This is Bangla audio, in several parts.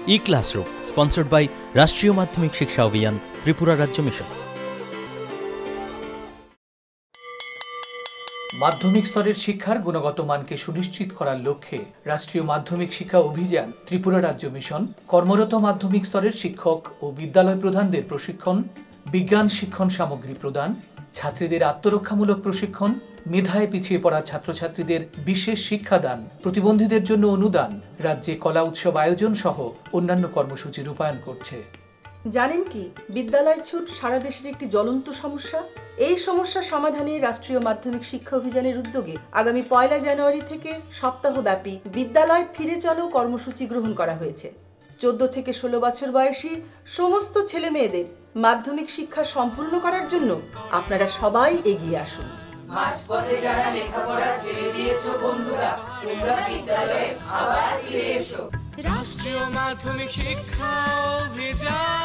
E-Classroom, sponsored by রাষ্ট্রীয় মাধ্যমিক শিক্ষা অভিযান, ত্রিপুরা রাজ্য মিশন। মাধ্যমিক স্তরের শিক্ষার গুণগত মানকে সুনিশ্চিত করার লক্ষ্যে রাষ্ট্রীয় মাধ্যমিক শিক্ষা অভিযান, ত্রিপুরা রাজ্য মিশন কর্মরত মাধ্যমিক স্তরের শিক্ষক ও বিদ্যালয় প্রধানদের প্রশিক্ষণ, বিজ্ঞান শিক্ষণ সামগ্রী প্রদান, ছাত্রীদের আত্মরক্ষামূলক প্রশিক্ষণ, মেধায় পিছিয়ে পড়া ছাত্রছাত্রীদের বিশেষ শিক্ষাদান, প্রতিবন্ধীদের জন্য অনুদান, রাজ্যে কলা উৎসব আয়োজন সহ অন্যান্য কর্মসূচি রূপায়ণ করছে। জানেন কি, বিদ্যালয় ছুট সারা দেশের একটি জ্বলন্ত সমস্যা। এই সমস্যা সমাধানে রাষ্ট্রীয় মাধ্যমিক শিক্ষা অভিযানের উদ্যোগে আগামী 1 জানুয়ারি থেকে সপ্তাহব্যাপী বিদ্যালয় ফিরে চলো কর্মসূচি গ্রহণ করা হয়েছে। 14 থেকে 16 বছর বয়সী সমস্ত ছেলে মেয়েদের মাধ্যমিক শিক্ষা সম্পূর্ণ করার জন্য আপনারা সবাই এগিয়ে আসুন। মাঝপথে যারা লেখাপড়া ছেড়ে দিয়েছো বন্ধুরা, তোমরা বিদ্যালয়ে আবার ফিরে এসো। রাষ্ট্রীয় মাধ্যমিক শিক্ষা অভিযান।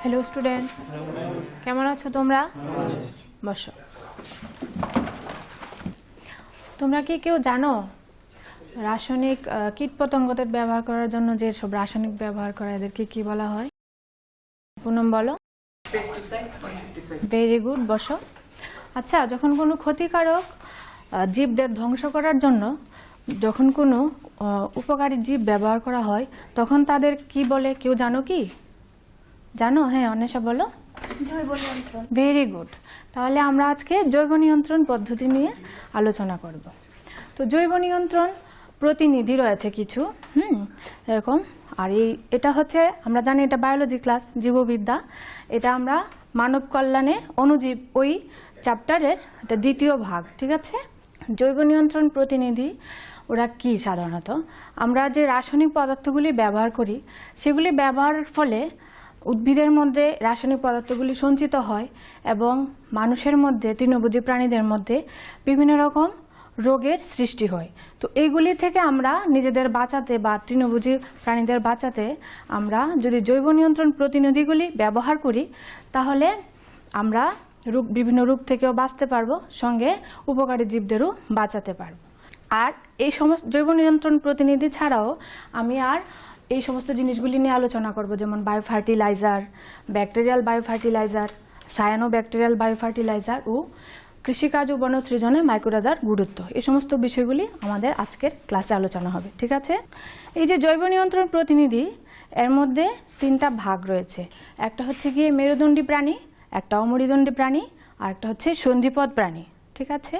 হ্যালো স্টুডেন্টস, কেমন আছো তোমরা? বসো। তোমরা কি কেউ জানো রাসায়নিক কীটপতঙ্গদের ব্যবহার করার জন্য যে সব রাসায়নিক ব্যবহার করা এদেরকে কি বলা হয়? পুনম বলো। ভেরি গুড, বসো। আচ্ছা, যখন কোনো ক্ষতিকারক জীবদের ধ্বংস করার জন্য যখন কোনো উপকারী জীব ব্যবহার করা হয় তখন তাদের কি বলে? কেউ জানো কি? জানো? হ্যাঁ, অন্বেষা বলো। জৈব নিয়ন্ত্রণ। Very good. তাহলে আমরা আজকে জৈব নিয়ন্ত্রণ পদ্ধতি নিয়ে আলোচনা করব। তো জৈব নিয়ন্ত্রণ প্রতিনিধি রয়েছে কিছু, এরকম। আর এটা হচ্ছে, আমরা জানি এটা বায়োলজি ক্লাস, জীববিদ্যা। এটা আমরা মানব কল্যাণে অণুজীব ওই চ্যাপ্টারের এটা দ্বিতীয় ভাগ, ঠিক আছে? জৈব নিয়ন্ত্রণ প্রতিনিধি ওরা কি? সাধারণত আমরা যে রাসায়নিক পদার্থগুলি ব্যবহার করি সেগুলি ব্যবহারের ফলে উদ্ভিদের মধ্যে রাসায়নিক পদার্থগুলি সঞ্চিত হয় এবং মানুষের মধ্যে, তৃণভোজী প্রাণীদের মধ্যে বিভিন্ন রকম রোগের সৃষ্টি হয়। তো এইগুলি থেকে আমরা নিজেদের বাঁচাতে বা তৃণভোজী প্রাণীদের বাঁচাতে আমরা যদি জৈব নিয়ন্ত্রণ প্রতিনিধিগুলি ব্যবহার করি তাহলে আমরা বিভিন্ন রোগ থেকেও বাঁচতে পারবো, সঙ্গে উপকারী জীবদেরও বাঁচাতে পারবো। আর এই সমস্ত জৈব নিয়ন্ত্রণ প্রতিনিধি ছাড়াও আমি আর এই সমস্ত জিনিসগুলি নিয়ে আলোচনা করব, যেমন biofertiliser, bacterial biofertiliser, cyanobacterial biofertiliser ও কৃষিকাজ ও বনসৃজনে মাইক্রোরাজার গুরুত্ব। এই সমস্ত বিষয়গুলি আমাদের আজকের ক্লাসে আলোচনা হবে, ঠিক আছে? এই যে জৈব নিয়ন্ত্রণ প্রতিনিধি, এর মধ্যে 3টা ভাগ রয়েছে। একটা হচ্ছে গিয়ে মেরুদণ্ডী প্রাণী, একটা অমেরুদণ্ডী প্রাণী, আর একটা হচ্ছে সন্ধিপদ প্রাণী, ঠিক আছে?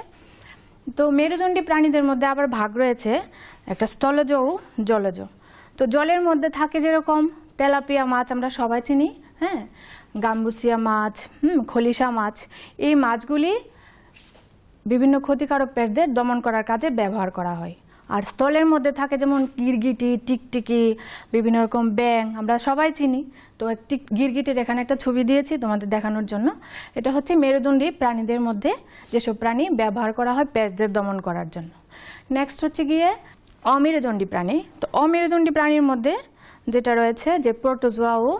তো মেরুদণ্ডী প্রাণীদের মধ্যে আবার ভাগ রয়েছে একটা স্থলজ ও জলজ। তো জলের মধ্যে থাকে যেরকম তেলাপিয়া মাছ, আমরা সবাই চিনি, হ্যাঁ, গাম্বুসিয়া মাছ, খলিশা মাছ। এই মাছগুলি বিভিন্ন ক্ষতিকারক পেটদের দমন করার কাজে ব্যবহার করা হয়। আর স্থলের মধ্যে থাকে যেমন গিরগিটি, টিকটিকি, বিভিন্ন রকম ব্যাং, আমরা সবাই চিনি। তো একটি গিরগিটির এখানে একটা ছবি দিয়েছি তোমাদের দেখানোর জন্য। এটা হচ্ছে মেরুদণ্ডী প্রাণীদের মধ্যে যেসব প্রাণী ব্যবহার করা হয় পেটদের দমন করার জন্য। নেক্সট হচ্ছে গিয়ে অমেরুদণ্ডী প্রাণী। তো অমেরুদণ্ডী প্রাণীর মধ্যে যেটা রয়েছে যে প্রোটোজোয়া ও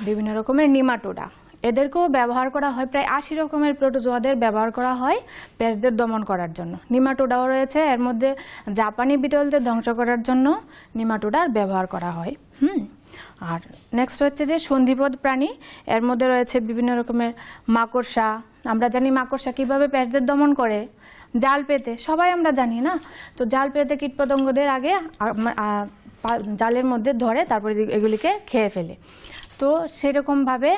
বিভিন্ন রকমের নিমাটোডা, এদেরকেও ব্যবহার করা হয়। প্রায় 80 রকমের প্রোটোজোয়াদের ব্যবহার করা হয় পেস্টদের দমন করার জন্য। নিমাটোডাও রয়েছে, এর মধ্যে জাপানি বিটলদের ধ্বংস করার জন্য নিমাটোডার ব্যবহার করা হয়। আর নেক্সট হচ্ছে যে সন্ধিপদ প্রাণী, এর মধ্যে রয়েছে বিভিন্ন রকমের মাকড়সা। আমরা জানি মাকড়সা কিভাবে পেস্টদের দমন করে, জাল পেতে, সবাই আমরা জানি না? তো জাল পেতে কীটপতঙ্গদের আগে জালের মধ্যে ধরে তারপরে এগুলিকে খেয়ে ফেলে। তো সেরকমভাবে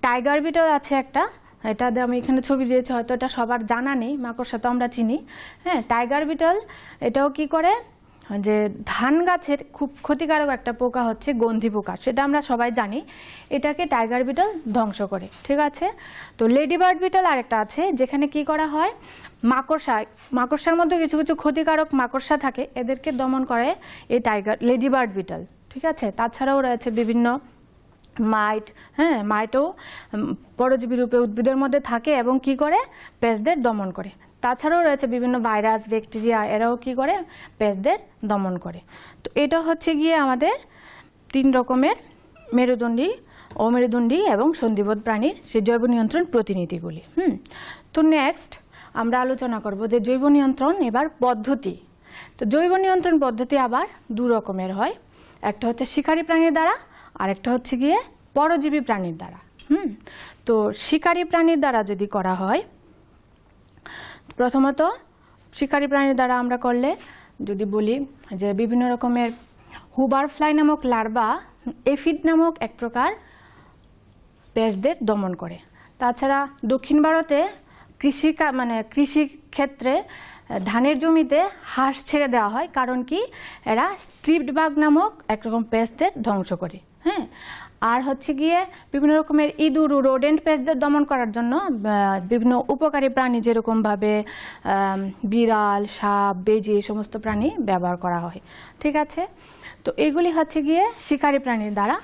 টাইগার বিটল আছে একটা, এটা আমি এখানে ছবি দিয়েছি, হয়তো এটা সবার জানা নেই, মাকড়সা তো আমরা চিনি। হ্যাঁ, টাইগার বিটল এটাও কি করে, যে ধান গাছের খুব ক্ষতিকারক একটা পোকা হচ্ছে গন্ধি পোকা, সেটা আমরা সবাই জানি, এটাকে টাইগার বিটল ধ্বংস করে। ঠিক আছে, তো লেডিবার্ড বিটল আরেকটা আছে, যেখানে কি করা হয়, মাকড়সার মধ্যে কিছু কিছু ক্ষতিকারক মাকড়সা থাকে, এদেরকে দমন করে এই লেডিবার্ড বিটল। ঠিক আছে, তাছাড়াও রয়েছে বিভিন্ন মাইট। হ্যাঁ, মাইটও পরজীবী রূপে উদ্ভিদের মধ্যে থাকে এবং কি করে, পেস্টদের দমন করে। তাছাড়াও রয়েছে বিভিন্ন ভাইরাস, ব্যাকটেরিয়া, এরাও কি করে, পেস্টদের দমন করে। তো এটা হচ্ছে গিয়ে আমাদের 3 রকমের মেরুদণ্ডী, অমেরুদণ্ডী এবং সন্ধিবদ্ধ প্রাণীর সেই জৈব নিয়ন্ত্রণ প্রতিনিধিগুলি। তো নেক্সট আমরা আলোচনা করব যে জৈব নিয়ন্ত্রণ এবার পদ্ধতি। তো জৈব নিয়ন্ত্রণ পদ্ধতি আবার 2 রকমের হয়, একটা হচ্ছে শিকারী প্রাণীর দ্বারা, আর একটা হচ্ছে গিয়ে পরজীবী প্রাণীর দ্বারা। তো শিকারী প্রাণীর দ্বারা যদি করা হয়, প্রথমত শিকারী প্রাণীর দ্বারা আমরা করলে যদি বলি যে বিভিন্ন রকমের হুবার ফ্লাই নামক লার্ভা, এফিড নামক এক প্রকার পেস্টদের দমন করে। তাছাড়া দক্ষিণ ভারতে কৃষি ক্ষেত্রে ধানের জমিতে হাঁস ছেড়ে দেওয়া হয়, কারণ কি, এরা স্ট্রিপ্ট বাগ নামক একরকম পেস্টদের ধ্বংস করে। হ্যাঁ, আর হচ্ছে গিয়ে বিভিন্ন রকমের ইঁদুর, রোডেন্ট পেস্টদের দমন করার জন্য বিভিন্ন উপকারী প্রাণী যেরকমভাবে বিড়াল, সাপ, বেজি, এই সমস্ত প্রাণী ব্যবহার করা হয়। ঠিক আছে, তো এগুলি হচ্ছে গিয়ে শিকারী প্রাণীর দ্বারা।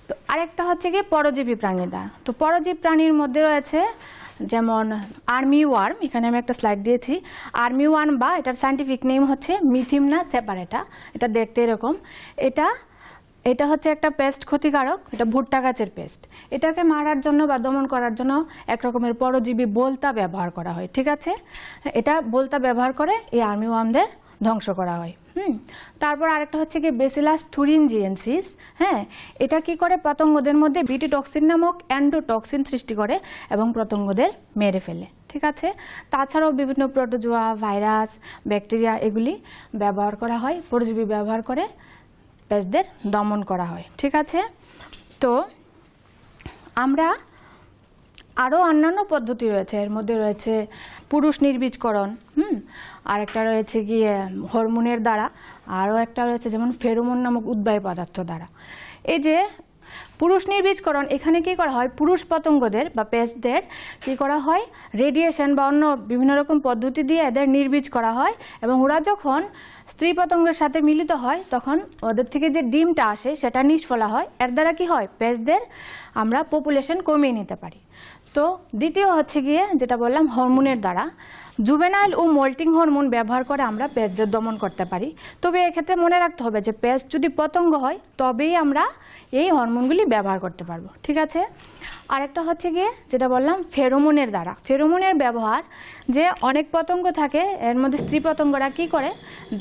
তো আরেকটা হচ্ছে গিয়ে পরজীবী প্রাণীর দ্বারা। তো পরজীবী প্রাণীর মধ্যে রয়েছে যেমন আর্মি ওয়ার্ম, এখানে আমি একটা স্লাইড দিয়েছি। আর্মি ওয়ার্ম বা এটার সায়েন্টিফিক নেম হচ্ছে মিথিমনা সেপারেটা, এটা দেখতে এরকম। এটা হচ্ছে একটা পেস্ট, ক্ষতিকারক, এটা ভুট্টা গাছের পেস্ট। এটাকে মারার জন্য বা দমন করার জন্য এক রকমের পরজীবী বোলতা ব্যবহার করা হয়। ঠিক আছে, এটা বোলতা ব্যবহার করে এই আর্মি ওয়ার্মদের ধ্বংস করা হয়। তারপর আরেকটা হচ্ছে কি বেসিলাস থুরিনজিয়েন্সিস। হ্যাঁ, এটা কি করে, পতঙ্গদের মধ্যে বিটি টক্সিন নামক অ্যান্ডোটক্সিন সৃষ্টি করে এবং পতঙ্গদের মেরে ফেলে। ঠিক আছে, তাছাড়াও বিভিন্ন প্রোটোজোয়া, ভাইরাস, ব্যাকটেরিয়া এগুলি ব্যবহার করা হয়, পরজীবী ব্যবহার করে পেস্টদের দমন করা হয়। ঠিক আছে, তো আমরা আরও অন্যান্য পদ্ধতি রয়েছে, এর মধ্যে রয়েছে পুরুষ নির্বীজকরণ, আর একটা রয়েছে গিয়ে হরমোনের দ্বারা, আরও একটা রয়েছে যেমন ফেরোমন নামক উদ্বায়ী পদার্থ দ্বারা। এই যে পুরুষ নির্বীজকরণ, এখানে কি করা হয়, পুরুষ পতঙ্গদের বা পেস্টদের কি করা হয়, রেডিয়েশন বা অন্য বিভিন্ন রকম পদ্ধতি দিয়ে এদের নির্বীজ করা হয়, এবং ওরা যখন স্ত্রী পতঙ্গের সাথে মিলিত হয় তখন ওদের থেকে যে ডিমটা আসে সেটা নিষ্ফলা হয়। এর দ্বারা কি হয়, পেস্টদের আমরা পপুলেশন কমিয়ে নিতে পারি। তো দ্বিতীয় হচ্ছে গিয়ে যেটা বললাম, হরমোনের দ্বারা। জুভেনাইল ও মোল্টিং হরমোন ব্যবহার করে আমরা পেস্টদের দমন করতে পারি। তবে এক্ষেত্রে মনে রাখতে হবে যে পেস্ট যদি পতঙ্গ হয় তবেই আমরা এই হরমোনগুলি ব্যবহার করতে পারবো। ঠিক আছে, আরেকটা হচ্ছে গিয়ে যেটা বললাম ফেরোমনের দ্বারা। ফেরোমনের ব্যবহার, যে অনেক পতঙ্গ থাকে, এর মধ্যে স্ত্রী পতঙ্গরা কি করে,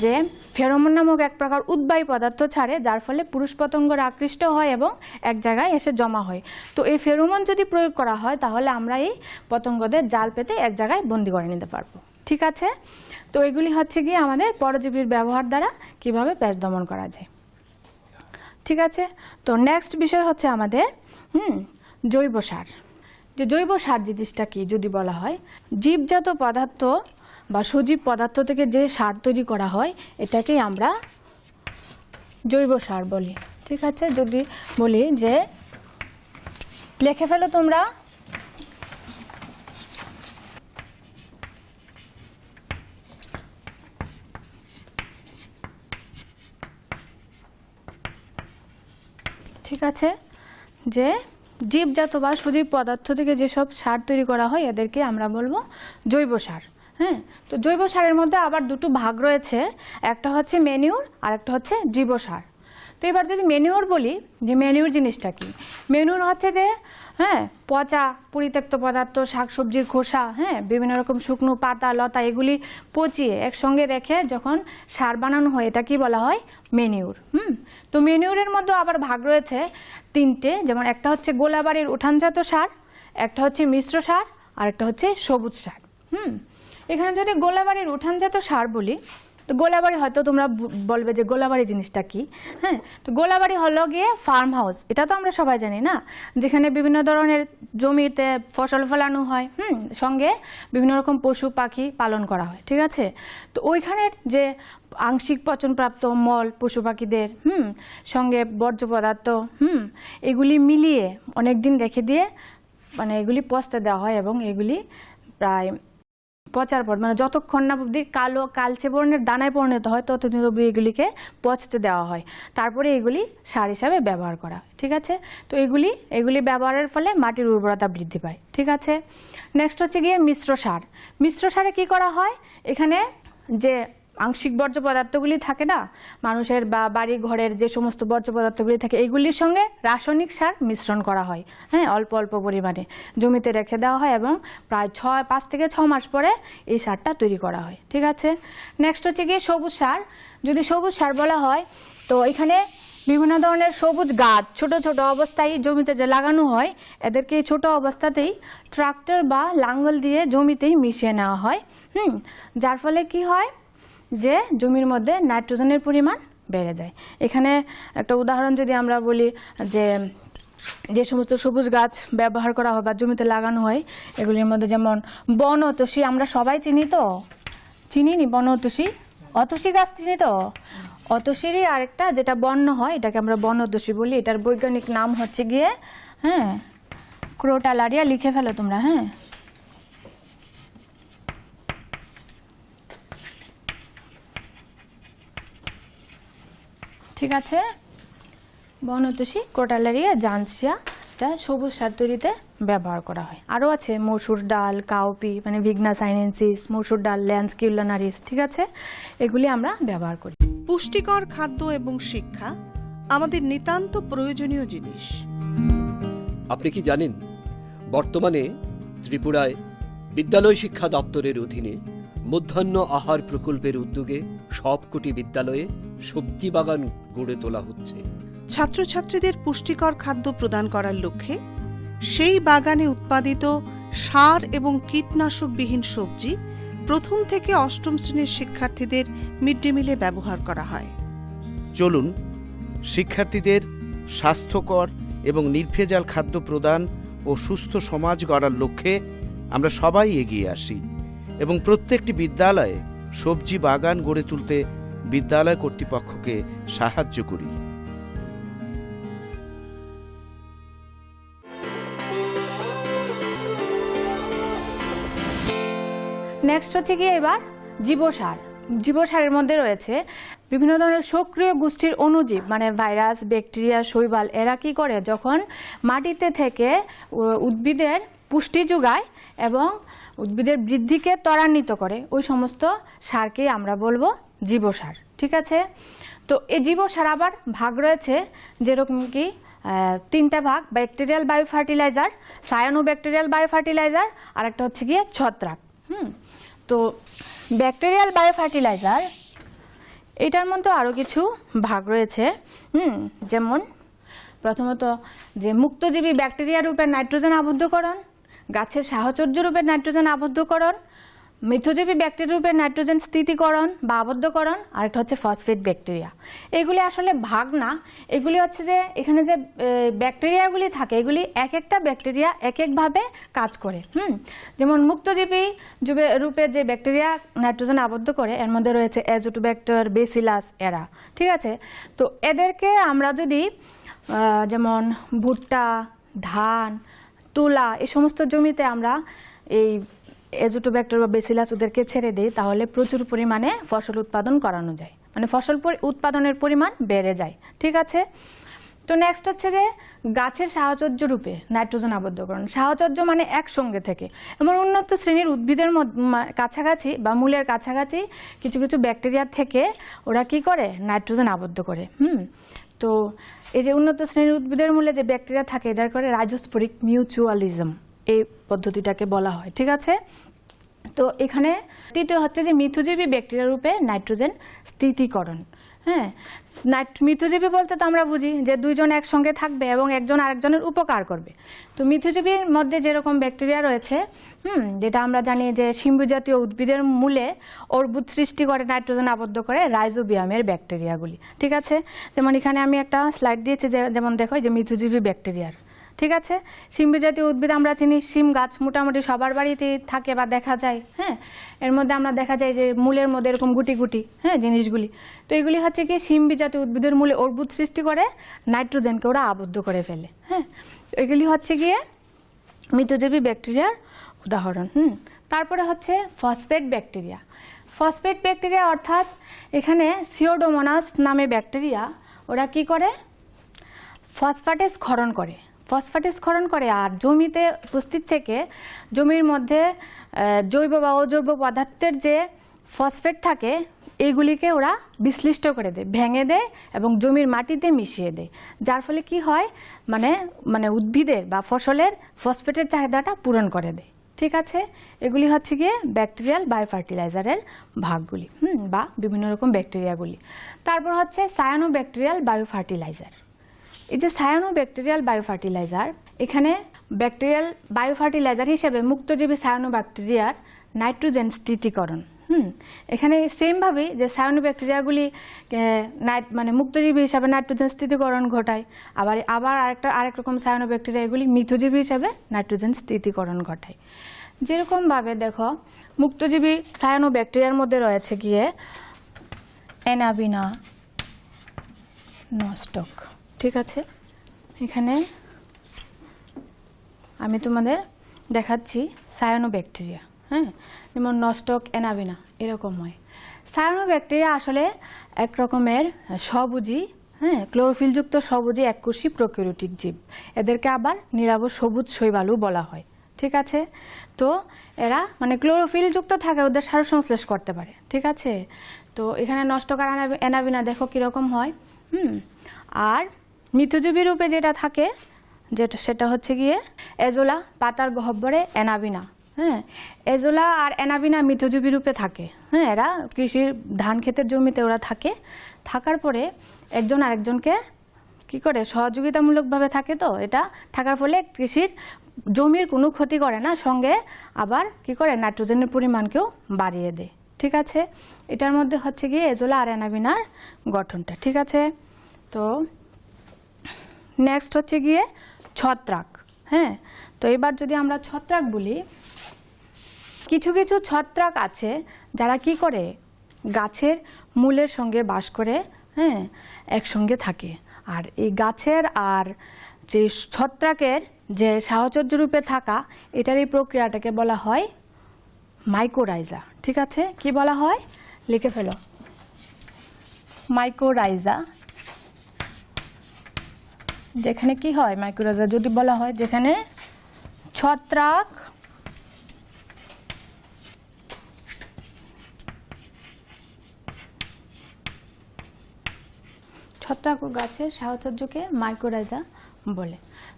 যে ফেরোমন নামক এক প্রকার উদ্বায়ী পদার্থ ছাড়ে, যার ফলে পুরুষ পতঙ্গরা আকৃষ্ট হয় এবং এক জায়গায় এসে জমা হয়। তো এই ফেরোমন যদি প্রয়োগ করা হয় তাহলে আমরা এই পতঙ্গদের জাল পেতে এক জায়গায় বন্দি করে নিতে পারবো। ঠিক আছে, তো এগুলি হচ্ছে গিয়ে আমাদের পরজীবীর ব্যবহার দ্বারা কিভাবে পেস্ট দমন করা যায়। ঠিক আছে, তো নেক্সট বিষয় হচ্ছে আমাদের জৈব সার। যে জৈব সার জিনিসটা কি যদি বলা হয়, জীবজাত পদার্থ বা সজীব পদার্থ থেকে যে সার তৈরি করা হয় এটাকেই আমরা জৈব সার বলি। ঠিক আছে, যদি বলি যে লিখে ফেলো তোমরা, ঠিক আছে, যে জীবজাত বা সজীব পদার্থ থেকে যেসব সার তৈরি করা হয় এদেরকে আমরা বলবো জৈব সার। হ্যাঁ, তো জৈব সারের মধ্যে আবার 2টো ভাগ রয়েছে, একটা হচ্ছে ম্যানিউর আর একটা হচ্ছে জীব সার। তো এবার যদি ম্যানিউর বলি, যে ম্যানিউর জিনিসটা কি, ম্যানিউর হচ্ছে যে পচা পরিত্যক্ত পদার্থ, শাকসবজির খোসা, বিভিন্ন রকম শুকনো পাতা লতা এগুলি পচিয়ে একসঙ্গে রেখে যখন সার বানানো হয় এটা কি বলা হয়, ম্যানিউর। তো ম্যানিউরের মধ্যে আবার ভাগ রয়েছে 3টে, যেমন একটা হচ্ছে গোলাবাড়ির উঠানজাত সার, একটা হচ্ছে মিশ্র সার, আর একটা হচ্ছে সবুজ সার। এখানে যদি গোলাবাড়ির উঠানজাত সার বলি, তো গোলাবাড়ি হয়তো তোমরা বলবে যে গোলাবাড়ি জিনিসটা কি। হ্যাঁ, তো গোলাবাড়ি হলো গিয়ে ফার্ম হাউস, এটা তো আমরা সবাই জানি না, যেখানে বিভিন্ন ধরনের জমিতে ফসল ফলানো হয়, সঙ্গে বিভিন্ন রকম পশু পাখি পালন করা হয়, ঠিক আছে। তো ওইখানের যে আংশিক পচনপ্রাপ্ত মল পশু পাখিদের সঙ্গে বর্জ্য পদার্থ এগুলি মিলিয়ে অনেক দিন রেখে দিয়ে মানে এগুলি পচতে দেওয়া হয়, এবং এগুলি প্রায় পচার পর মানে যতক্ষণ না অবধি কালো কালচে বর্ণের দানায় পরিণত হয় ততদিন অবধি এগুলিকে পচতে দেওয়া হয়, তারপরে এগুলি সার হিসাবে ব্যবহার করা হয়, ঠিক আছে। তো এগুলি ব্যবহারের ফলে মাটির উর্বরতা বৃদ্ধি পায়, ঠিক আছে। নেক্সট হচ্ছে গিয়ে মিশ্র সার। মিশ্র সারে কি করা হয়, এখানে যে আংশিক বর্জ্য পদার্থগুলি থাকে না মানুষের বা বাড়ি ঘরের যে সমস্ত বর্জ্য পদার্থগুলি থাকে এগুলির সঙ্গে রাসায়নিক সার মিশ্রণ করা হয়, হ্যাঁ, অল্প অল্প পরিমাণে জমিতে রেখে দেওয়া হয়, এবং প্রায় 5 থেকে 6 মাস পরে এই সারটা তৈরি করা হয়, ঠিক আছে। নেক্সট হচ্ছে গিয়ে সবুজ সার। যদি সবুজ সার বলা হয় তো এখানে বিভিন্ন ধরনের সবুজ গাছ ছোট ছোট অবস্থায় জমিতে যে লাগানো হয় এদেরকে ছোট অবস্থাতেই ট্রাক্টর বা লাঙ্গল দিয়ে জমিতেই মিশিয়ে নেওয়া হয়, যার ফলে কি হয় যে জমির মধ্যে নাইট্রোজেনের পরিমাণ বেড়ে যায়। এখানে একটা উদাহরণ যদি আমরা বলি যে যে সমস্ত সবুজ গাছ ব্যবহার করা হয় বা জমিতে লাগানো হয় এগুলির মধ্যে যেমন বন অতসী, আমরা সবাই চিনি তো, চিনিনি বন অতসী, অতসী গাছ চিনি তো, অতসীরই আরেকটা যেটা বন্য হয় এটাকে আমরা বন অতসী বলি, এটার বৈজ্ঞানিক নাম হচ্ছে গিয়ে ক্রোটালারিয়া, লিখে ফেলো তোমরা। ঠিক আছে, বনতসী ক্রোটালারিয়া জানসিয়া, এটা সবুজ সার তৈরিতে ব্যবহার করা হয়। আরও আছে মসুর ডাল, কাউপি মানে ভিগনা সাইনেন্সিস, মসুর ডাল ল্যান্সকিউলানারিস, ঠিক আছে, এগুলি আমরা ব্যবহার করি। পুষ্টিকর খাদ্য এবং শিক্ষা আমাদের নিতান্ত প্রয়োজনীয় জিনিস। আপনি কি জানেন বর্তমানে ত্রিপুরায় বিদ্যালয় শিক্ষা দপ্তরের অধীনে মধ্যাহ্ন আহার প্রকল্পের উদ্যোগে সবকটি বিদ্যালয়ে সবজি বাগান গড়ে তোলা হচ্ছে। ছাত্রছাত্রীদের পুষ্টিকর খাদ্য প্রদান করার লক্ষ্যে সেই বাগানে উৎপাদিত সার এবং কীটনাশকবিহীন সবজি প্রথম থেকে অষ্টম শ্রেণীর শিক্ষার্থীদের মিড ডে মিলে ব্যবহার করা হয়। চলুন শিক্ষার্থীদের স্বাস্থ্যকর এবং নির্ভেজাল খাদ্য প্রদান ও সুস্থ সমাজ গড়ার লক্ষ্যে আমরা সবাই এগিয়ে আসি এবং প্রত্যেকটি বিদ্যালয়ে সবজি বাগান গড়ে তুলতে বিদ্যালয় কর্তৃপক্ষকে সাহায্য করি। নেক্সট হচ্ছে কি এবার জীবসার। জীবসারের মধ্যে রয়েছে বিভিন্ন ধরনের সক্রিয় গোষ্ঠীর অণুজীব মানে ভাইরাস, ব্যাকটেরিয়া, শৈবাল, এরা কি করে যখন মাটিতে থেকে উদ্ভিদের পুষ্টি যোগায় এবং উদ্ভিদের বৃদ্ধিকে ত্বরান্বিত করে, ওই সমস্ত সারকেই আমরা বলবো জীবসার, ঠিক আছে। তো এই জীবসার আবার ভাগ রয়েছে যেরকম কি 3টা ভাগ, bacterial biofertiliser, cyanobacterial biofertiliser, আর একটা হচ্ছে গিয়ে ছত্রাক। তো ব্যাকটেরিয়াল বায়ো ফার্টিলাইজার এটার মধ্যে আরও কিছু ভাগ রয়েছে, যেমন প্রথমত যে মুক্তজীবী ব্যাকটেরিয়া রূপে নাইট্রোজেন আবদ্ধকরণ, গাছের সাহচর্য রূপে নাইট্রোজেন আবদ্ধকরণ, মিথজীবী ব্যাকটেরিয়া রূপে নাইট্রোজেন স্থিতিকরণ বা আবদ্ধকরণ, আরেকটা হচ্ছে ফসফেট ব্যাকটেরিয়া। এগুলি আসলে ভাগ না, এগুলি হচ্ছে যে এখানে যে ব্যাকটেরিয়াগুলি থাকে এগুলি এক একটা ব্যাকটেরিয়া এক একভাবে কাজ করে। যেমন মুক্তজীবী রূপে যে ব্যাকটেরিয়া নাইট্রোজেন আবদ্ধ করে এর মধ্যে রয়েছে অ্যাজোটোব্যাক্টর, বেসিলাস, এরা, ঠিক আছে। তো এদেরকে আমরা যদি যেমন ভুট্টা, ধান, তুলা এই সমস্ত জমিতে আমরা এই অ্যাজোটোব্যাক্টর বা বেসিলাস ওদেরকে ছেড়ে দিই তাহলে প্রচুর পরিমাণে ফসল উৎপাদন করানো যায়, মানে ফসল উৎপাদনের পরিমাণ বেড়ে যায়, ঠিক আছে। তো নেক্সট হচ্ছে যে গাছের সাহচর্য রূপে নাইট্রোজেন আবদ্ধকরণ। সাহচর্য মানে একসঙ্গে থেকে, এমন উন্নত শ্রেণীর উদ্ভিদের কাছাকাছি বা মূলের কাছাকাছি কিছু কিছু ব্যাকটেরিয়া থেকে ওরা কি করে নাইট্রোজেন আবদ্ধ করে। তো এই যে উন্নত শ্রেণীর উদ্ভিদের মূলে যে ব্যাকটেরিয়া থাকে এটার করে রাইজোস্পোরিক মিউচুয়ালিজম এই পদ্ধতিটাকে বলা হয়, ঠিক আছে। তো এখানে তৃতীয় হচ্ছে যে মিথজীবী ব্যাকটেরিয়া রূপে নাইট্রোজেন স্থিতিকরণ। হ্যাঁ, মিথজীবী বলতে তো আমরা বুঝি যে দুইজন একসঙ্গে থাকবে এবং একজন আরেকজনের উপকার করবে। তো মিথজীবীর মধ্যে যেরকম ব্যাকটেরিয়া রয়েছে, যেটা আমরা জানি যে শিম্বু জাতীয় উদ্ভিদের মূলে অর্বুদ সৃষ্টি করে, নাইট্রোজেন আবদ্ধ করে রাইজোবিয়ামের ব্যাকটেরিয়াগুলি। ঠিক আছে, যেমন এখানে আমি একটা স্লাইড দিয়েছি, যেমন দেখো যে মিথজীবী ব্যাকটেরিয়ার। ঠিক আছে, শিম্বু জাতীয় উদ্ভিদ আমরা চিনি, শিম গাছ মোটামুটি সবার বাড়িতেই থাকে বা দেখা যায়। হ্যাঁ, এর মধ্যে আমরা দেখা যায় যে মূলের মধ্যে এরকম গুটি গুটি জিনিসগুলি। তো এগুলি হচ্ছে কি শিম্বু জাতীয় উদ্ভিদের মূলে অর্বুদ সৃষ্টি করে নাইট্রোজেনকে ওরা আবদ্ধ করে ফেলে। হ্যাঁ, এগুলি হচ্ছে গিয়ে মিথজীবী ব্যাকটেরিয়ার উদাহরণ। তারপরে হচ্ছে ফসফেট ব্যাকটেরিয়া। ফসফেট ব্যাকটেরিয়া অর্থাৎ এখানে সিওডোমোনাস নামে ব্যাকটেরিয়া, ওরা কি করে, ফসফেটেস ক্ষরণ করে। ফসফেটেস ক্ষরণ করে আর জমিতে উপস্থিত থেকে জমির মধ্যে জৈব বা অজৈব পদার্থের যে ফসফেট থাকে এইগুলিকে ওরা বিশ্লিষ্ট করে দেয়, ভেঙে দেয় এবং জমির মাটিতে মিশিয়ে দেয়, যার ফলে কি হয়, মানে উদ্ভিদের বা ফসলের ফসফেটের চাহিদাটা পূরণ করে দেয়। ঠিক আছে, এগুলি হচ্ছে গিয়ে ব্যাকটেরিয়াল বায়োফার্টিলাইজারের ভাগগুলি বা বিভিন্ন রকম ব্যাকটেরিয়াগুলি। তারপর হচ্ছে সায়ানো ব্যাকটেরিয়াল বায়োফার্টিলাইজার। এই যে সায়ানো ব্যাকটেরিয়াল বায়োফার্টিলাইজার, এখানে ব্যাকটেরিয়াল বায়োফার্টিলাইজার হিসেবে মুক্তজীবী সায়ানো ব্যাকটেরিয়ার নাইট্রোজেন স্থিতিকরণ। এখানে সেমভাবে যে সায়ানো ব্যাকটেরিয়াগুলি মানে মুক্তজীবী হিসাবে নাইট্রোজেন স্থিতিকরণ ঘটায়, আবার আরেক রকম সায়ানো ব্যাকটেরিয়া এগুলি মিথজীবী হিসাবে নাইট্রোজেন স্থিতিকরণ ঘটায়। যেরকমভাবে দেখো মুক্তজীবী সায়ানো ব্যাকটেরিয়ার মধ্যে রয়েছে গিয়ে অ্যানাবিনা, নস্টক। ঠিক আছে, এখানে আমি তোমাদের দেখাচ্ছি সায়ানো ব্যাকটেরিয়া। হ্যাঁ, যেমন নস্টক, অ্যানাবিনা এরকম হয়। সায়ানো ব্যাকটেরিয়া আসলে এক রকমের সবুজি, ক্লোরোফিলযুক্ত সবুজি এককোষী প্রোক্যারিওটিক জীব। এদেরকে আবার নিরাবর সবুজ শৈবালু বলা হয়। ঠিক আছে, তো এরা মানে ক্লোরোফিলযুক্ত থাকে, ওদের সারসংশ্লেষ করতে পারে। ঠিক আছে, তো এখানে নস্টক আর অ্যানাবিনা দেখো কীরকম হয়। আর মিথজীবী রূপে যেটা থাকে সেটা হচ্ছে গিয়ে এজোলা, পাতার গহ্বরে অ্যানাবিনা। হ্যাঁ, এজোলা আর অ্যানাবিনা মিথজীবী রূপে থাকে। হ্যাঁ, এরা কৃষির ধান ক্ষেতের জমিতে ওরা থাকে, থাকার পরে একজন আরেকজনকে কি করে সহযোগিতামূলকভাবে থাকে। তো এটা থাকার ফলে কৃষির জমির কোনো ক্ষতি করে না, সঙ্গে আবার কি করে নাইট্রোজেনের পরিমাণকেও বাড়িয়ে দেয়। ঠিক আছে, এটার মধ্যে হচ্ছে গিয়ে এজোলা আর অ্যানাবিনার গঠনটা। ঠিক আছে, তো নেক্সট হচ্ছে গিয়ে ছত্রাক। হ্যাঁ, তো এবার যদি আমরা ছত্রাক বলি, কিছু কিছু ছত্রাক আছে যারা কি করে গাছের মূলের সঙ্গে বাস করে, হ্যাঁ, একসঙ্গে থাকে। আর এই গাছের আর যে ছত্রাকের যে সাহচর্য রূপে থাকা, এটার এই প্রক্রিয়াটাকে বলা হয় মাইকোরাইজা। ঠিক আছে, কি বলা হয় লিখে ফেলো, মাইকোরাইজা। যেখানে কি হয় মাইকোরাইজা যদি বলা হয়, যেখানে ছত্রাক ও গাছের সাহচর্যকে মাইকোরাইজা বলে।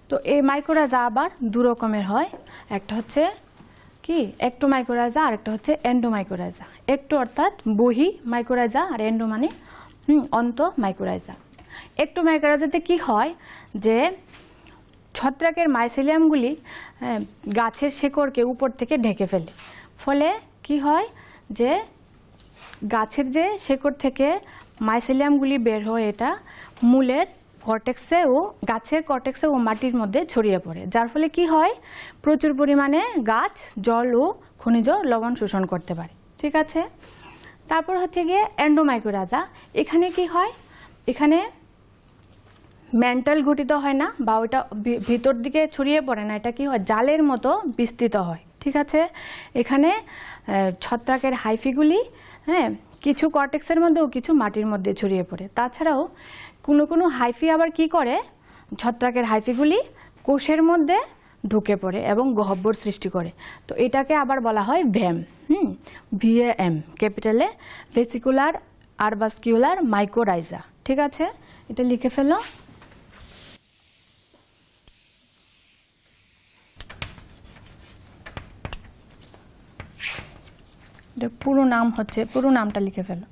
তো এই মাইকোরাইজা আবার দু রকমের হয়, একটা হচ্ছে কি একটোমাইকোরাইজা আর একটা হচ্ছে এন্ডোমাইকোরাইজা। একটো অর্থাৎ বহি মাইকোরাইজা আর এন্ডো মানে অন্ত মাইকোরাইজা। একটোমাইকোরাইজাতে কি হয় যে ছত্রাকের মাইসেলিয়ামগুলি গাছের শেকড়কে উপর থেকে ঢেকে ফেলে, ফলে কি হয় যে গাছের যে শেকড় থেকে মাইসেলিয়ামগুলি বের হয় এটা মূলের কর্টেক্সে ও গাছের কর্টেক্সে ও মাটির মধ্যে ছড়িয়ে পড়ে, যার ফলে কি হয় প্রচুর পরিমাণে গাছ জল ও খনিজ লবণ শোষণ করতে পারে। ঠিক আছে, তারপর হচ্ছে গিয়ে এন্ডোমাইকোরাইজা। এখানে কি হয়, এখানে ম্যান্টাল গঠিত হয় না বা ওইটা ভিতর দিকে ছড়িয়ে পড়ে না, এটা কি হয় জালের মতো বিস্তৃত হয়। ঠিক আছে, এখানে ছত্রাকের হাইফিগুলি কিছু কর্টেক্সের মধ্যে ও কিছু মাটির মধ্যে ছড়িয়ে পড়ে। তাছাড়াও কোনো কোনো হাইফি আবার কি করে, ছত্রাকের হাইফিগুলি কোষের মধ্যে ঢুকে পড়ে এবং গহ্বর সৃষ্টি করে। তো এটাকে আবার বলা হয় ভ্যাম, VAM ক্যাপিটালে, ভেসিকুলার আরবাস্কিউলার মাইকোরাইজা। ঠিক আছে, এটা লিখে ফেলো। পুরো নামটা লিখে ফেলো।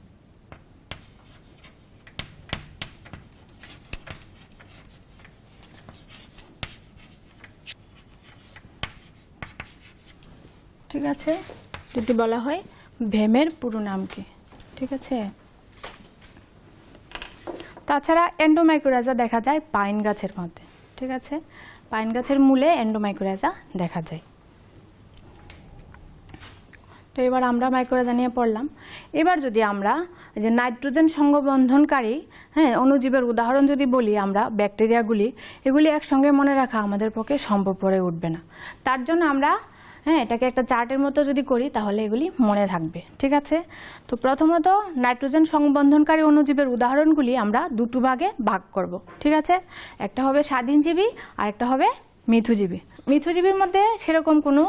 ঠিক আছে, যদি বলা হয় ভেমের পুরো নাম কি, ঠিক আছে। তাছাড়া এন্ডোমাইকোরাইজা দেখা যায় পাইন গাছের মধ্যে, ঠিক আছে, পাইন গাছের মূলে এন্ডোমাইকোরাইজা দেখা যায়। তো এবার আমরা মাইকোরাইজা নিয়ে পড়লাম। এবার যদি আমরা যে নাইট্রোজেন সংবন্ধনকারী অণুজীবের উদাহরণ যদি বলি আমরা ব্যাকটেরিয়াগুলি, এগুলি একসঙ্গে মনে রাখা আমাদের পক্ষে সম্ভব পড়ে উঠবে না। তার জন্য আমরা এটাকে একটা চার্টের মতো যদি করি তাহলে এগুলি মনে থাকবে, ঠিক আছে। তো প্রথমত নাইট্রোজেন সংবন্ধনকারী অণুজীবের উদাহরণগুলি আমরা দুটো ভাগে ভাগ করব, ঠিক আছে। একটা হবে স্বাধীনজীবী আর একটা হবে মিথুজীবী। মিথুজীবীর মধ্যে সেরকম কোনো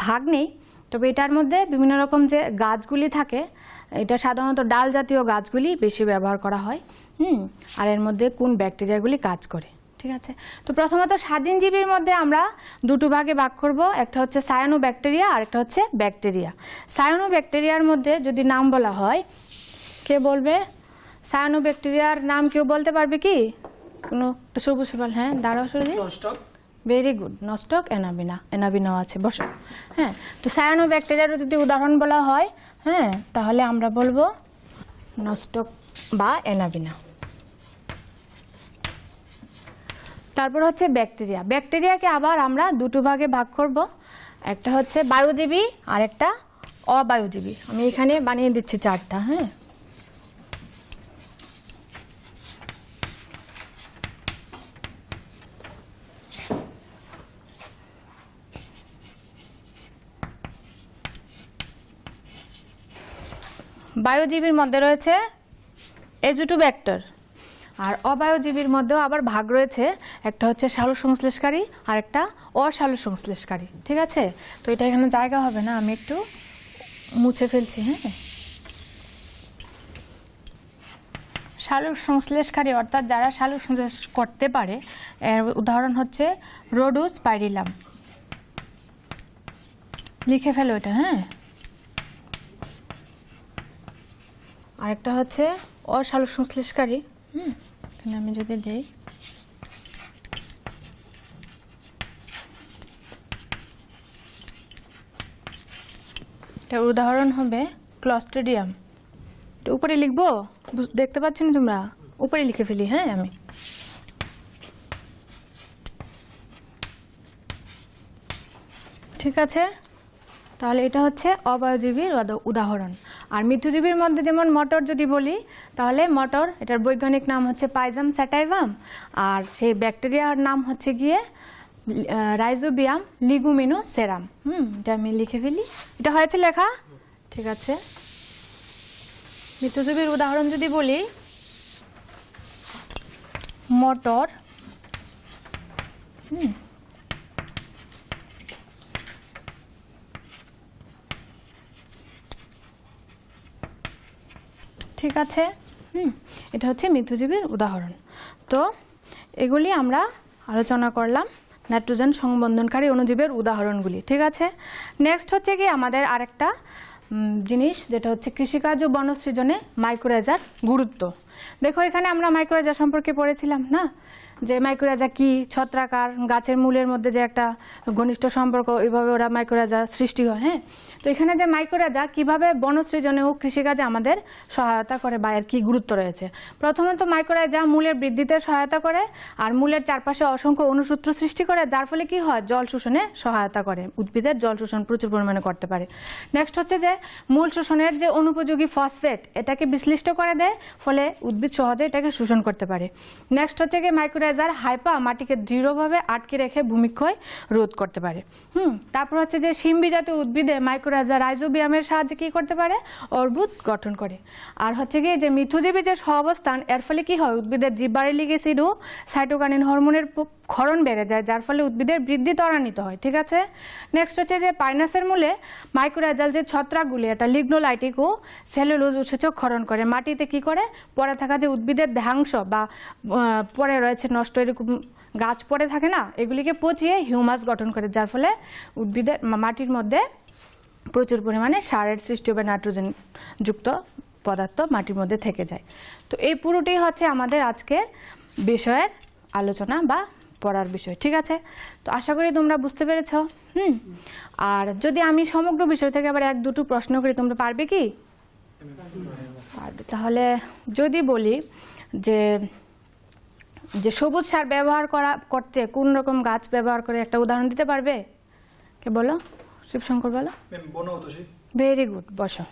ভাগ নেই, তবে এটার মধ্যে বিভিন্ন রকম যে গাছগুলি থাকে, এটা সাধারণত ডাল জাতীয় গাছগুলি বেশি ব্যবহার করা হয়। আর এর মধ্যে কোন ব্যাকটেরিয়াগুলি কাজ করে, ঠিক আছে। তো প্রথমত স্বাধীনজীবীর মধ্যে আমরা দুটো ভাগে ভাগ করব, একটা হচ্ছে সায়ানোব্যাকটেরিয়া আর একটা হচ্ছে ব্যাকটেরিয়া। সায়ানোব্যাকটেরিয়ার মধ্যে যদি নাম বলা হয়, কে বলবে সায়ানোব্যাকটেরিয়ার নাম? কেউ বলতে পারবে কি? কোনো সবুজ বল, হ্যাঁ দাঁড়াও সরজি, ভেরি গুড, নস্টক, অ্যানাবিনা, অ্যানাবিনাও আছে, বসো। তো সায়ানোব্যাকটেরিয়ার যদি উদাহরণ বলা হয় তাহলে আমরা বলবো নস্টক বা অ্যানাবিনা। তারপর হচ্ছে ব্যাকটেরিয়া। ব্যাকটেরিয়াকে আবার আমরা দুটো ভাগে ভাগ করব, একটা হচ্ছে বায়ুজীবী আর একটা অবায়ুজীবী। আমি এখানে বানিয়ে দিচ্ছি চারটা। বায়ুজীবীর মধ্যে রয়েছে এজোটোব্যাক্টর, আর অবায়ুজীবীর মধ্যেও আবার ভাগ রয়েছে, একটা হচ্ছে সালোক সংশ্লেষকারী আর একটা অসালোক সংশ্লেষকারী, ঠিক আছে। তো এটা এখানে জায়গা হবে না, আমি একটু মুছে ফেলছি। সালোক সংশ্লেষকারী অর্থাৎ যারা সালোক সংশ্লেষ করতে পারে, এর উদাহরণ হচ্ছে রোডুস পাইরিলাম। লিখে ফেলো এটা। আরেকটা হচ্ছে অসালোক সংশ্লেষকারী। এখানে আমি যদি দেই, এটার উদাহরণ হবে ক্লস্ট্রিডিয়াম। উপরে লিখবো, দেখতে পাচ্ছ না তোমরা? উপরে লিখে ফেলি। আমি ঠিক আছে। তাহলে এটা হচ্ছে অবায়ুজীবীর উদাহরণ। আর মিথুজীবীর মধ্যে যেমন মটর যদি বলি, তাহলে মটর, এটার বৈজ্ঞানিক নাম হচ্ছে পাইজাম স্যাটাইভাম, আর সেই ব্যাকটেরিয়ার নাম হচ্ছে গিয়ে রাইজোবিয়াম লিগুমিনোসেরাম। এটা আমি লিখে ফেলি, এটা হয়েছে লেখা, ঠিক আছে। মিথুজীবীর উদাহরণ যদি বলি, মটর, ঠিক আছে। এটা হচ্ছে মিথুজীবীর উদাহরণ। তো এগুলি আমরা আলোচনা করলাম নাইট্রোজেন সংবন্ধনকারী অণুজীবের উদাহরণগুলি, ঠিক আছে। নেক্সট হচ্ছে কি আমাদের আরেকটা জিনিস, যেটা হচ্ছে কৃষিকাজ ও বনসৃজনে মাইক্রোরাইজার গুরুত্ব। দেখো এখানে আমরা মাইক্রোরাইজা সম্পর্কে পড়েছিলাম না, যে মাইক্রোরাইজা কি, ছত্রাকার গাছের মূলের মধ্যে যে একটা ঘনিষ্ঠ সম্পর্ক, এইভাবে ওরা মাইক্রোরাইজা সৃষ্টি হয়। তো এখানে যে মাইক্রোরাইজা কিভাবে বনসৃজনে ও কৃষিকাজে আমাদের সহায়তা করে বা এর কি গুরুত্ব রয়েছে। প্রথমত মাইক্রোরাইজা মূলের বৃদ্ধিতে সহায়তা করে, আর মূলের চারপাশে অসংখ্য অণুসূত্র সৃষ্টি করে, যার ফলে কি হয়, জল শোষণে সহায়তা করে, উদ্ভিদের জল শোষণ প্রচুর পরিমাণে করতে পারে। নেক্সট হচ্ছে যে মূল শোষণের যে অনুপযোগী ফসফেট, এটাকে বিশ্লিষ্ট করে দেয়, ফলে উদ্ভিদ সহজে এটাকে শোষণ করতে পারে। নেক্সট হচ্ছে কি মাইক্রোরাইজার হাইপা মাটিকে দৃঢ়ভাবে আটকে রেখে ভূমিক্ষয় রোধ করতে পারে। তারপর হচ্ছে যে শিম্বি জাতীয় উদ্ভিদে মাইক্রোরাইজা রাইজোবিয়ামের সাহায্যে কি করতে পারে, অর্বুদ গঠন করে। আর হচ্ছে কি যে মিথুজীবী যে সহাবস্থান, এর ফলে কি হয়, উদ্ভিদের জিববারেলিক অ্যাসিড ও সাইটোকাইনিন হরমোনের ক্ষরণ বেড়ে যায়, যার ফলে উদ্ভিদের বৃদ্ধি ত্বরান্বিত হয়, ঠিক আছে। নেক্সট হচ্ছে যে পাইনাসের মূলে মাইক্রোরাইজাল যে ছত্রাকগুলি, এটা লিগনোলাইটিক ও সেলুলোজ উৎসেচক ক্ষরণ করে, মাটিতে কি করে, পরে থাকা যে উদ্ভিদের দেহাংশ বা পরে রয়েছে নষ্ট এরকম গাছ পড়ে থাকে না, এগুলিকে পচিয়ে হিউমাস গঠন করে, যার ফলে উদ্ভিদের মাটির মধ্যে প্রচুর পরিমাণে সারের সৃষ্টি হবে, নাইট্রোজেন যুক্ত পদার্থ মাটির মধ্যে থেকে যায়। তো এই পুরোটাই হচ্ছে আমাদের আজকের বিষয়ের আলোচনা বা পড়ার বিষয়। ঠিক আছে, তো আশা করি তোমরা বুঝতে পেরেছ। আর যদি আমি সমগ্র বিষয় থেকে আবার 1-2 প্রশ্ন করি, তোমরা পারবে কি? পারবে। তাহলে যদি বলি যে যে সবুজ সার ব্যবহার করতে কোন রকম গাছ ব্যবহার করে একটা উদাহরণ দিতে পারবে? কে বলো? শিবশঙ্কর বলো। ভেরি গুড, বসো।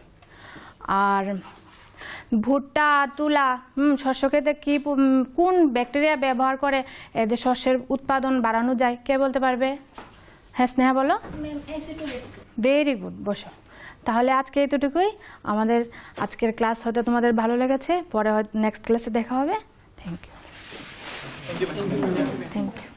আর ভুট্টা, তুলা, শস্য খেতে কি কোন ব্যাকটেরিয়া ব্যবহার করে এদের শস্যের উৎপাদন বাড়ানো যায়? কে বলতে পারবে? হ্যাঁ, স্নেহা বলো। ভেরি গুড, বসো। তাহলে আজকে এতটুকুই। আমাদের আজকের ক্লাস হয়তো তোমাদের ভালো লেগেছে, পরে হয়তো নেক্সট ক্লাসে দেখা হবে। Thank you. Thank you.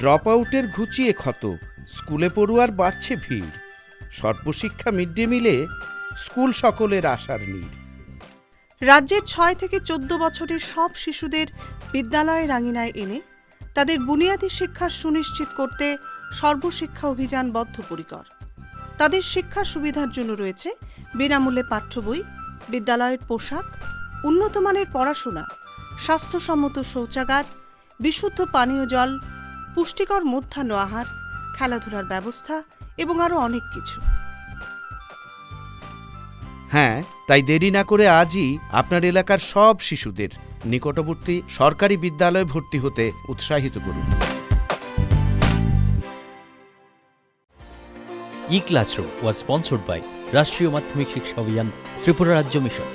ড্রপ আউটের ঘুচিয়ে ক্ষত, স্কুলে পড়ুয়ার বাড়ছে ভিড়, সর্বশিক্ষা মিড ডে মিলে স্কুল সকলের আশার নীড়। রাজ্যের 6 থেকে 14 বছরের সব শিশুদের বিদ্যালয়ের আঙিনায় এনে তাদের বুনিয়াদী শিক্ষা সুনিশ্চিত করতে সর্বশিক্ষা অভিযান বদ্ধপরিকর। তাদের শিক্ষার সুবিধার জন্য রয়েছে বিনামূল্যে পাঠ্য বই, বিদ্যালয়ের পোশাক, উন্নতমানের পড়াশোনা, স্বাস্থ্যসম্মত শৌচাগার, বিশুদ্ধ পানীয় জল, পুষ্টিকর মধ্যাহ্ন আহার, খেলাধুলার ব্যবস্থা এবং আরও অনেক কিছু। হ্যাঁ, তাই দেরি না করে আজই আপনার এলাকার সব শিশুদের নিকটবর্তী সরকারি বিদ্যালয়ে ভর্তি হতে উৎসাহিত করুন। E-Classroom was sponsored by রাষ্ট্রীয় মাধ্যমিক শিক্ষা অভিযান, ত্রিপুরা রাজ্য মিশন।